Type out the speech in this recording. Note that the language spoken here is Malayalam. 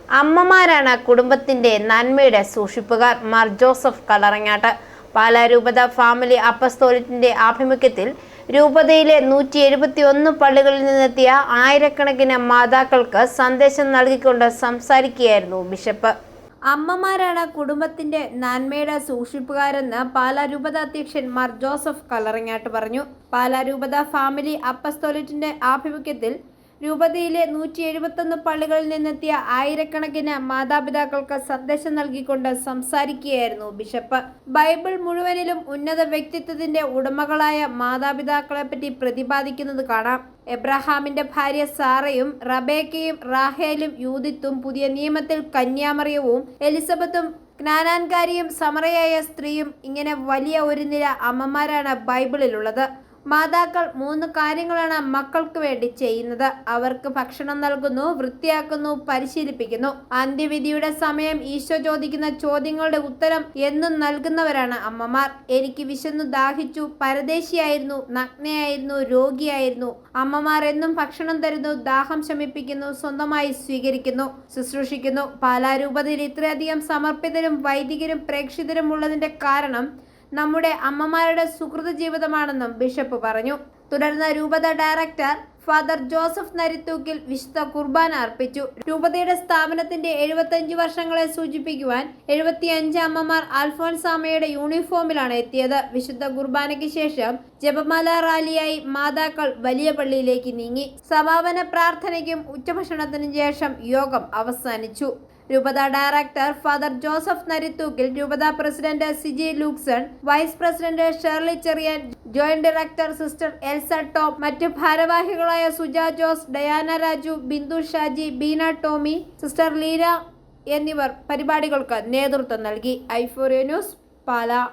അമ്മമാരാണ് കുടുംബത്തിന്റെ നന്മയുടെ സൂക്ഷിപ്പുകാർ. മാർ ജോസഫ് കല്ലറങ്ങാട്ട്. പാലാ രൂപത ഫാമിലി അപ്പസ്തോലിക്കിന്റെ ആഭിമുഖ്യത്തിൽ രൂപതയിലെ 171 പള്ളികളിൽ നിന്നെത്തിയ ആയിരക്കണക്കിന് മാതാക്കൾക്ക് സന്ദേശം നൽകിക്കൊണ്ട് സംസാരിക്കുകയായിരുന്നു ബിഷപ്പ്. അമ്മമാരാണ് കുടുംബത്തിന്റെ നന്മയുടെ സൂക്ഷിപ്പുകാരെന്ന് പാലാ രൂപത അധ്യക്ഷൻ മാർ ജോസഫ് കല്ലറങ്ങാട്ട് പറഞ്ഞു. പാലാ രൂപത ഫാമിലി അപ്പസ്തോലിക്കിന്റെ ആഭിമുഖ്യത്തിൽ രൂപതയിലെ 171 പള്ളികളിൽ നിന്നെത്തിയ ആയിരക്കണക്കിന് മാതാപിതാക്കൾക്ക് സന്ദേശം നൽകിക്കൊണ്ട് സംസാരിക്കുകയായിരുന്നു ബിഷപ്പ്. ബൈബിൾ മുഴുവനിലും ഉന്നത വ്യക്തിത്വത്തിന്റെ ഉടമകളായ മാതാപിതാക്കളെപ്പറ്റി പ്രതിപാദിക്കുന്നത് കാണാം. എബ്രഹാമിന്റെ ഭാര്യ സാറയും റബേക്കയും റാഹേലും യൂദിത്തും, പുതിയ നിയമത്തിൽ കന്യാമറിയവും എലിസബത്തും ക്നാനാൻകാരിയും സമറയായ സ്ത്രീയും, ഇങ്ങനെ വലിയ ഒരു നിര അമ്മമാരാണ് ബൈബിളിലുള്ളത്. മാതാക്കൾ 3 കാര്യങ്ങളാണ് മക്കൾക്ക് വേണ്ടി ചെയ്യുന്നത്. അവർക്ക് ഭക്ഷണം നൽകുന്നു, വൃത്തിയാക്കുന്നു, പരിശീലിപ്പിക്കുന്നു. അന്ത്യവിധിയുടെ സമയം ഈശോ ചോദിക്കുന്ന ചോദ്യങ്ങളുടെ ഉത്തരം എന്നും നൽകുന്നവരാണ് അമ്മമാർ. എനിക്ക് വിശന്നു ദാഹിച്ചു, പരദേശിയായിരുന്നു, നഗ്നയായിരുന്നു, രോഗിയായിരുന്നു. അമ്മമാർ എന്നും ഭക്ഷണം തരുന്നു, ദാഹം ശമിപ്പിക്കുന്നു, സ്വന്തമായി സ്വീകരിക്കുന്നു, ശുശ്രൂഷിക്കുന്നു. പാലാ രൂപതയിൽ ഇത്രയധികം സമർപ്പിതരും വൈദികരും പ്രേക്ഷിതരും ഉള്ളതിന്റെ കാരണം നമ്മുടെ അമ്മമാരുടെ സുഹൃത ജീവിതമാണെന്നും ബിഷപ്പ് പറഞ്ഞു. തുടർന്ന് രൂപത ഡയറക്ടർ ഫാദർ ജോസഫ് നരിത്തൂക്കിൽ വിശുദ്ധ കുർബാന അർപ്പിച്ചു. രൂപതയുടെ സ്ഥാപനത്തിന്റെ 75 വർഷങ്ങളെ സൂചിപ്പിക്കുവാൻ 75 അമ്മമാർ അൽഫോൻസാമയുടെ യൂണിഫോമിലാണ് എത്തിയത്. വിശുദ്ധ കുർബാനയ്ക്ക് ശേഷം ജപമാല റാലിയായി മാതാക്കൾ വലിയ പള്ളിയിലേക്ക് നീങ്ങി. സമാപന പ്രാർത്ഥനയ്ക്കും ഉച്ചഭക്ഷണത്തിനും ശേഷം യോഗം അവസാനിച്ചു. രൂപത ഡയറക്ടർ ഫാദർ ജോസഫ് നരിത്തൂക്കിൽ, രൂപത president Siji Luxon, vice president Shirley Cherian, joint director sister Elsa Tom, മറ്റു ഭാരവാഹികളായ സുജ ജോസ്, ഡയാന രാജു, ബിന്ദു ഷാജി, ബീന ടോമി, സിസ്റ്റർ ലീന എന്നിവർ പരിപാടികൾക്ക് നേതൃത്വം നൽകി. ഐഫോറിയ ന്യൂസ്, പാലാ.